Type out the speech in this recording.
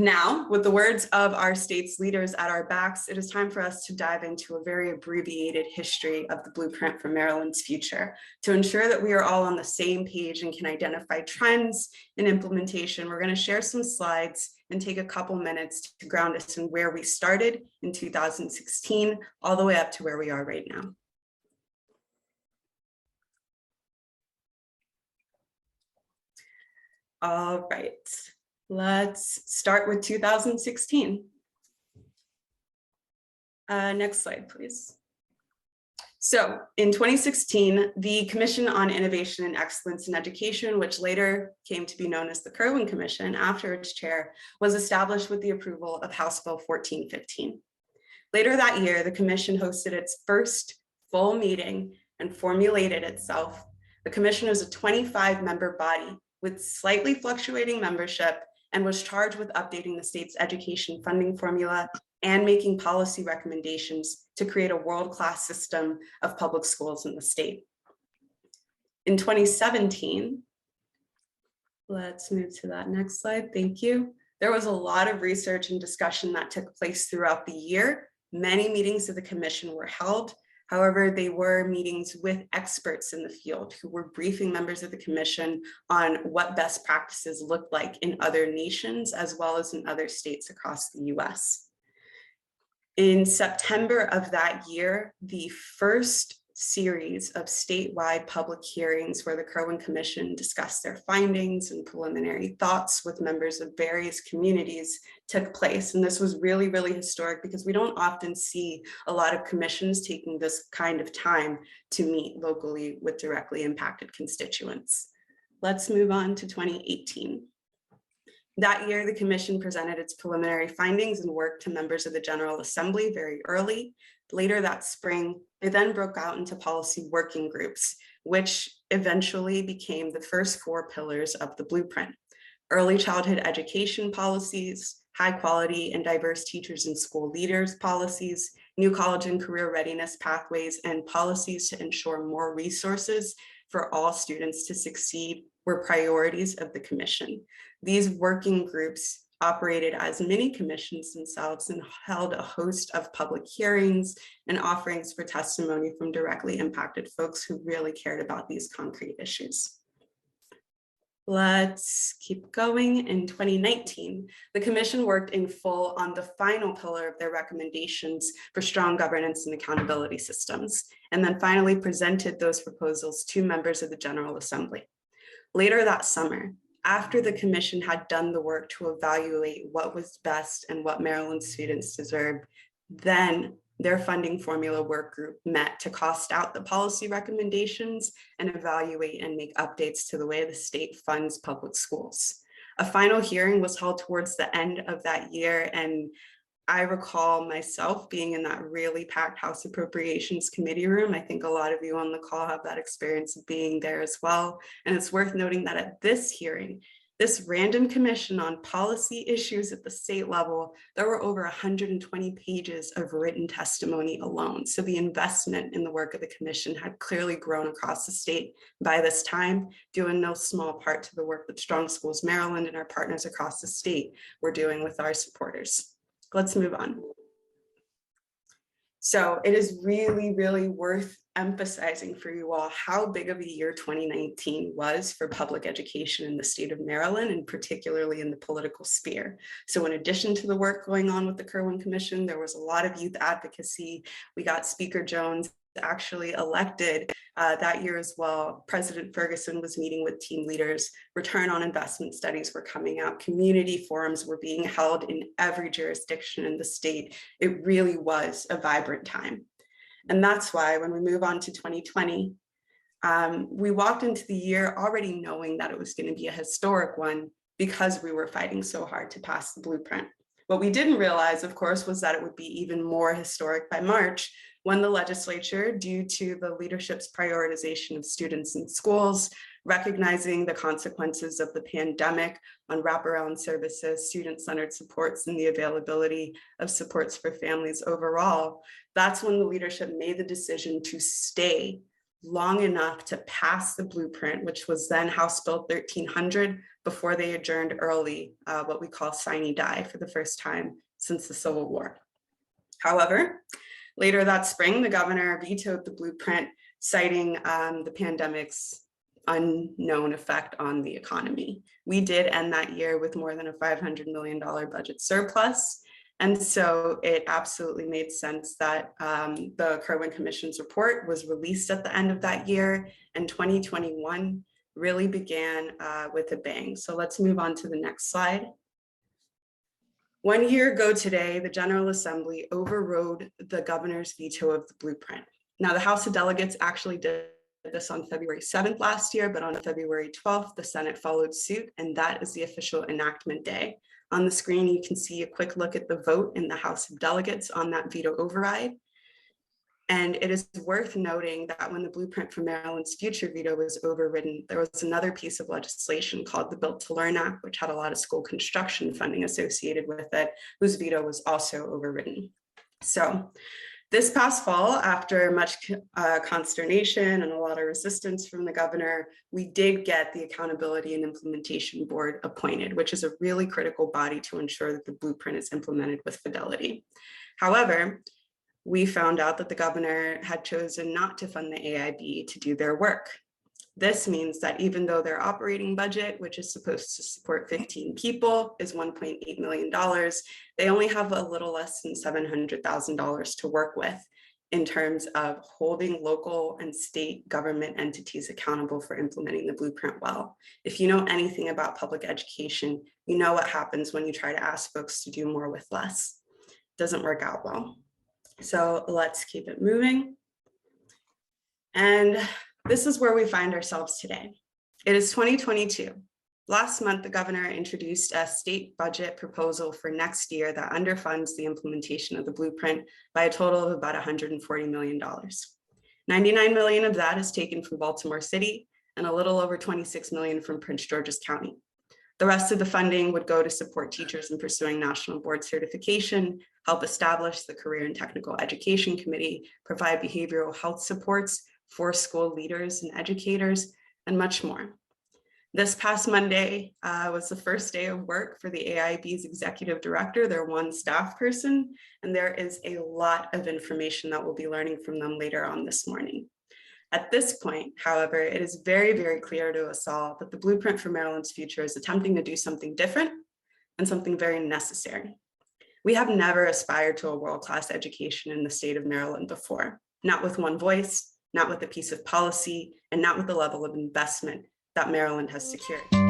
Now, with the words of our state's leaders at our backs, it is time for us to dive into a very abbreviated history of the blueprint for Maryland's future. To ensure that we are all on the same page and can identify trends in implementation, we're going to share some slides and take a couple minutes to ground us in where we started in 2016, all the way up to where we are right now. All right. Let's start with 2016. Next slide, please. So in 2016, the Commission on Innovation and Excellence in Education, which later came to be known as the Kirwan Commission after its chair, was established with the approval of House Bill 1415. Later that year, the commission hosted its first full meeting and formulated itself. The commission was a 25-member body with slightly fluctuating membership and was charged with updating the state's education funding formula and making policy recommendations to create a world-class system of public schools in the state. In 2017, let's move to that next slide, thank you. There was a lot of research and discussion that took place throughout the year. Many meetings of the commission were held. However, they were meetings with experts in the field who were briefing members of the commission on what best practices looked like in other nations, as well as in other states across the US. In September of that year, the first series of statewide public hearings where the Kirwan Commission discussed their findings and preliminary thoughts with members of various communities took place. And this was really, really historic because we don't often see a lot of commissions taking this kind of time to meet locally with directly impacted constituents. Let's move on to 2018. That year, the commission presented its preliminary findings and work to members of the General Assembly very early. Later that spring, they then broke out into policy working groups, which eventually became the first 4 pillars of the blueprint: early childhood education policies, high quality and diverse teachers and school leaders policies, new college and career readiness pathways, and policies to ensure more resources for all students to succeed were priorities of the commission. These working groups operated as mini commissions themselves and held a host of public hearings and offerings for testimony from directly impacted folks who really cared about these concrete issues. Let's keep going. In 2019, the commission worked in full on the final pillar of their recommendations for strong governance and accountability systems, and then finally presented those proposals to members of the General Assembly. Later that summer, after the commission had done the work to evaluate what was best and what Maryland students deserved, then their funding formula work group met to cost out the policy recommendations and evaluate and make updates to the way the state funds public schools. A final hearing was held towards the end of that year, and I recall myself being in that really packed House Appropriations Committee room. I think a lot of you on the call have that experience of being there as well. And it's worth noting that at this hearing, this random commission on policy issues at the state level, there were over 120 pages of written testimony alone. So the investment in the work of the commission had clearly grown across the state by this time, due in no small part to the work that Strong Schools Maryland and our partners across the state were doing with our supporters. Let's move on. So it is really, really worth emphasizing for you all how big of a year 2019 was for public education in the state of Maryland, and particularly in the political sphere. So in addition to the work going on with the Kirwan Commission, there was a lot of youth advocacy. We got Speaker Jones actually elected that year as well. President Ferguson was meeting with team leaders. Return on investment studies were coming out. Community forums were being held in every jurisdiction in the state. It really was a vibrant time. And that's why when we move on to 2020, we walked into the year already knowing that it was going to be a historic one because we were fighting so hard to pass the blueprint. What we didn't realize, of course, was that it would be even more historic by March, when the legislature, due to the leadership's prioritization of students in schools, recognizing the consequences of the pandemic on wraparound services, student-centered supports, and the availability of supports for families overall, that's when the leadership made the decision to stay long enough to pass the blueprint, which was then House Bill 1300, before they adjourned early, what we call sine die, for the first time since the Civil War. However, later that spring, the governor vetoed the blueprint, citing the pandemic's unknown effect on the economy. We did end that year with more than a $500 million budget surplus. And so it absolutely made sense that the Kirwan Commission's report was released at the end of that year, and 2021 really began with a bang. So let's move on to the next slide. 1 year ago today, the General Assembly overrode the governor's veto of the blueprint. Now, the House of Delegates actually did this on February 7th last year, but on February 12th, the Senate followed suit, and that is the official enactment day. On the screen, you can see a quick look at the vote in the House of Delegates on that veto override. And it is worth noting that when the Blueprint for Maryland's Future veto was overridden, there was another piece of legislation called the Built to Learn Act, which had a lot of school construction funding associated with it, whose veto was also overridden. So this past fall, after much consternation and a lot of resistance from the governor, we did get the Accountability and Implementation Board appointed, which is a really critical body to ensure that the blueprint is implemented with fidelity. However, we found out that the governor had chosen not to fund the AIB to do their work. This means that even though their operating budget, which is supposed to support 15 people, is $1.8 million, they only have a little less than $700,000 to work with in terms of holding local and state government entities accountable for implementing the blueprint well. If you know anything about public education, you know what happens when you try to ask folks to do more with less. It doesn't work out well. So let's keep it moving. And this is where we find ourselves today. It is 2022. Last month, the governor introduced a state budget proposal for next year that underfunds the implementation of the blueprint by a total of about $140 million. 99 million of that is taken from Baltimore City and a little over 26 million from Prince George's County. The rest of the funding would go to support teachers in pursuing national board certification, help establish the Career and Technical Education Committee, provide behavioral health supports for school leaders and educators, and much more. This past Monday was the first day of work for the AIB's executive director, their one staff person, and there is a lot of information that we'll be learning from them later on this morning. At this point, however, it is very, very clear to us all that the Blueprint for Maryland's Future is attempting to do something different and something very necessary. We have never aspired to a world-class education in the state of Maryland before, not with one voice, not with a piece of policy, and not with the level of investment that Maryland has secured.